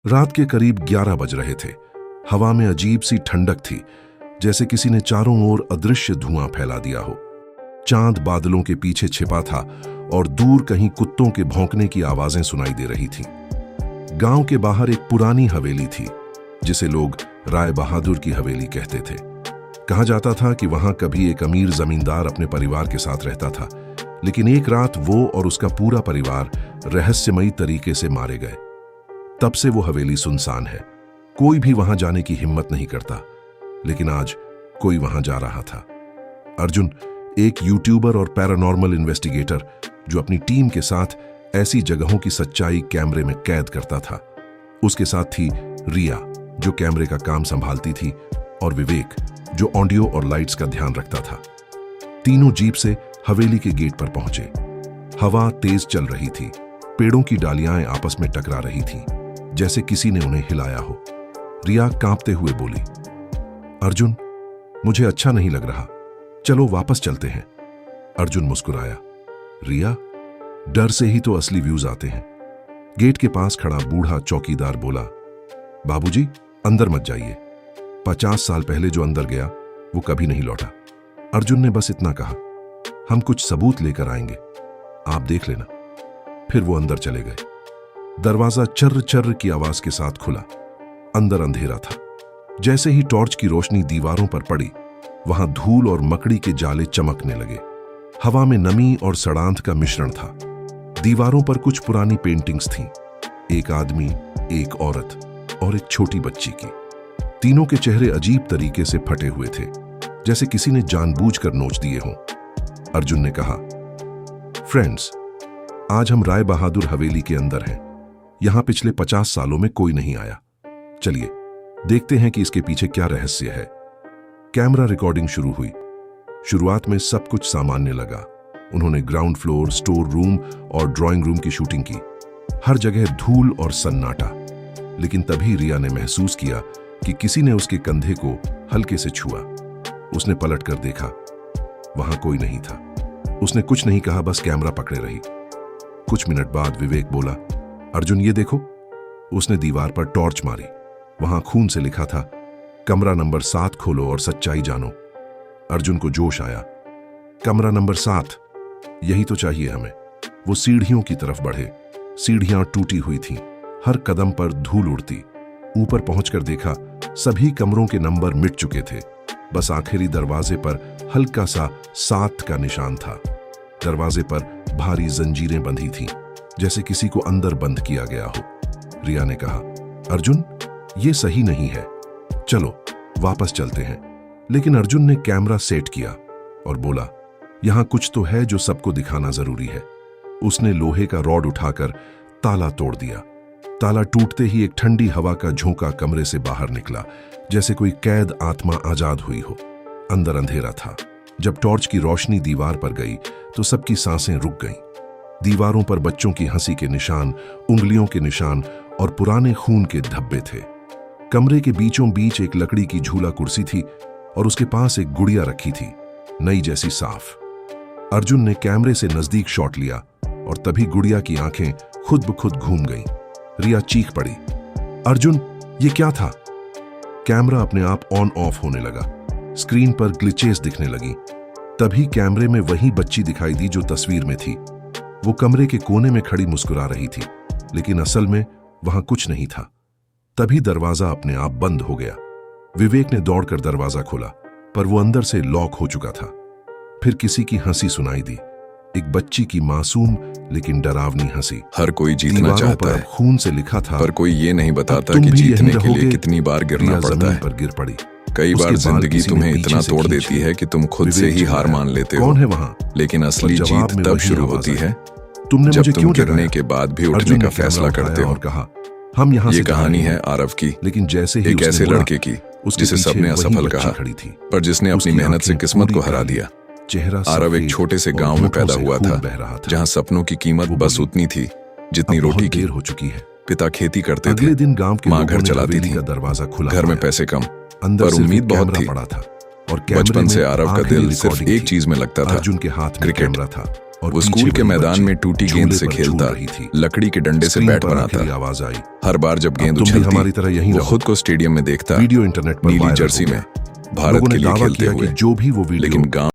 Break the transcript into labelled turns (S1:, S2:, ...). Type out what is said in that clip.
S1: रात के करीब 11 बज रहे थे। हवा में अजीब सी ठंडक थी, जैसे किसी ने चारों ओर अदृश्य धुआं फैला दिया हो। चांद बादलों के पीछे छिपा था और दूर कहीं कुत्तों के भौंकने की आवाजें सुनाई दे रही थीं। गांव के बाहर एक पुरानी हवेली थी, जिसे लोग राय बहादुर की हवेली कहते थे। कहा जाता था कि वहां कभी एक अमीर जमींदार अपने परिवार के साथ रहता था, लेकिन एक रात वो और उसका पूरा परिवार रहस्यमयी तरीके से मारे गए। तब से वो हवेली सुनसान है, कोई भी वहां जाने की हिम्मत नहीं करता। लेकिन आज कोई वहां जा रहा था। अर्जुन, एक यूट्यूबर और पैरानॉर्मल इन्वेस्टिगेटर जो अपनी टीम के साथ ऐसी जगहों की सच्चाई कैमरे में कैद करता था। उसके साथ थी रिया, जो कैमरे का काम संभालती थी, और विवेक, जो ऑडियो और लाइट्स का ध्यान रखता था। तीनों जीप से हवेली के गेट पर पहुंचे। हवा तेज चल रही थी, पेड़ों की डालियां आपस में टकरा रही थीं, जैसे किसी ने उन्हें हिलाया हो। रिया कांपते हुए बोली, अर्जुन, मुझे अच्छा नहीं लग रहा, चलो वापस चलते हैं। अर्जुन मुस्कुराया। रिया, डर से ही तो असली व्यूज आते हैं। गेट के पास खड़ा बूढ़ा चौकीदार बोला, बाबूजी, अंदर मत जाइए। 50 साल पहले जो अंदर गया वो कभी नहीं लौटा। अर्जुन ने बस इतना कहा, हम कुछ सबूत लेकर आएंगे, आप देख लेना। फिर वो अंदर चले गए। दरवाजा चर्र चर्र की आवाज के साथ खुला। अंदर अंधेरा था। जैसे ही टॉर्च की रोशनी दीवारों पर पड़ी, वहां धूल और मकड़ी के जाले चमकने लगे। हवा में नमी और सड़ांध का मिश्रण था। दीवारों पर कुछ पुरानी पेंटिंग्स थीं, एक आदमी, एक औरत और एक छोटी बच्ची की। तीनों के चेहरे अजीब तरीके से फटे हुए थे, जैसे किसी ने जानबूझकर नोच दिए हों। अर्जुन ने कहा, फ्रेंड्स, आज हम राय बहादुर हवेली के अंदर हैं। यहां पिछले 50 सालों में कोई नहीं आया। चलिए देखते हैं कि इसके पीछे क्या रहस्य है। कैमरा रिकॉर्डिंग शुरू हुई। शुरुआत में सब कुछ सामान्य लगा। उन्होंने ग्राउंड फ्लोर, स्टोर रूम और ड्राइंग रूम की शूटिंग की। हर जगह धूल और सन्नाटा। लेकिन तभी रिया ने महसूस किया कि किसी ने उसके कंधे को हल्के से छुआ। उसने पलट कर देखा, वहां कोई नहीं था। उसने कुछ नहीं कहा, बस कैमरा पकड़े रही। कुछ मिनट बाद विवेक बोला, अर्जुन, ये देखो। उसने दीवार पर टॉर्च मारी। वहां खून से लिखा था, कमरा नंबर 7 खोलो और सच्चाई जानो। अर्जुन को जोश आया। कमरा नंबर 7, यही तो चाहिए हमें। वो सीढ़ियों की तरफ बढ़े। सीढ़ियां टूटी हुई थीं, हर कदम पर धूल उड़ती। ऊपर पहुंचकर देखा, सभी कमरों के नंबर मिट चुके थे। बस आखिरी दरवाजे पर हल्का सा 7 का निशान था। दरवाजे पर भारी जंजीरें बंधी थीं, जैसे किसी को अंदर बंद किया गया हो। रिया ने कहा, अर्जुन, ये सही नहीं है, चलो वापस चलते हैं। लेकिन अर्जुन ने कैमरा सेट किया और बोला, यहां कुछ तो है जो सबको दिखाना जरूरी है। उसने लोहे का रॉड उठाकर ताला तोड़ दिया। ताला टूटते ही एक ठंडी हवा का झोंका कमरे से बाहर निकला, जैसे कोई कैद आत्मा आजाद हुई हो। अंदर अंधेरा था। जब टॉर्च की रोशनी दीवार पर गई तो सबकी सांसें रुक गईं। दीवारों पर बच्चों की हंसी के निशान, उंगलियों के निशान और पुराने खून के धब्बे थे। कमरे के बीचों बीच एक लकड़ी की झूला कुर्सी थी और उसके पास एक गुड़िया रखी थी, नई जैसी साफ। अर्जुन ने कैमरे से नजदीक शॉट लिया और तभी गुड़िया की आंखें खुद ब खुद घूम गईं। रिया चीख पड़ी, अर्जुन, ये क्या था? कैमरा अपने आप ऑन ऑफ होने लगा। स्क्रीन पर ग्लिचेस दिखने लगी। तभी कैमरे में वही बच्ची दिखाई दी जो तस्वीर में थी। वो कमरे के कोने में खड़ी मुस्कुरा रही थी, लेकिन असल में वहां कुछ नहीं था। तभी दरवाजा अपने आप बंद हो गया। विवेक ने दौड़कर दरवाजा खोला, पर वो अंदर से लॉक हो चुका था। फिर किसी की हंसी सुनाई दी, एक बच्ची की मासूम लेकिन डरावनी हंसी।
S2: हर कोई जीतना चाहता है,
S1: खून से लिखा था,
S2: पर कोई ये नहीं बताता कि जीतने के लिए कितनी बार गिरना पड़ता है।
S1: पर गिर पड़ी।
S2: कई बार जिंदगी तुम्हें इतना तोड़ देती है कि तुम खुद से ही हार मान लेते हो।
S1: कौन है वहां?
S2: लेकिन असली जीत तब शुरू होती है
S1: तुमने
S2: जब
S1: मुझे
S2: तुम
S1: क्यों
S2: गिरने के बाद भी उठने का फैसला करते हो।
S1: और कहा, हम यहाँ
S2: ये कहानी है आरव की,
S1: लेकिन जैसे ही
S2: एक ऐसे लड़के की जिसे सबने असफल कहा, पर जिसने अपनी मेहनत से किस्मत को हरा दिया। आरव एक छोटे से गांव में पैदा हुआ था, जहां सपनों की कीमत बस उतनी थी जितनी रोटी की।
S1: हो चुकी है।
S2: पिता खेती करते थे,
S1: अगले दिन गांव के
S2: माँ घर चलाती थी।
S1: दरवाजा खुला,
S2: घर में पैसे कम,
S1: अंदर
S2: पर उम्मीद बहुत थी।
S1: पड़ा था और
S2: बचपन से आरव का दिल सिर्फ एक चीज में लगता था,
S1: अर्जुन के हाथ में
S2: क्रिकेट।
S1: कैमरा था। और
S2: वो स्कूल के मैदान में टूटी गेंद से खेलता, लकड़ी के डंडे से बैट बनाता।
S1: आवाज आई,
S2: हर बार जब गेंद
S1: तुम भी हमारी तरह यहीं
S2: वो
S1: रहो।
S2: खुद को स्टेडियम में देखता,
S1: वीडियो इंटरनेट पर
S2: नीली
S1: वायरल
S2: जर्सी
S1: हो
S2: में
S1: गया।
S2: भारत
S1: लोगों
S2: के
S1: ने
S2: लिए
S1: दावा
S2: खेलते
S1: किया कि
S2: हुए।
S1: जो भी वो वीडियो
S2: लेकिन गांव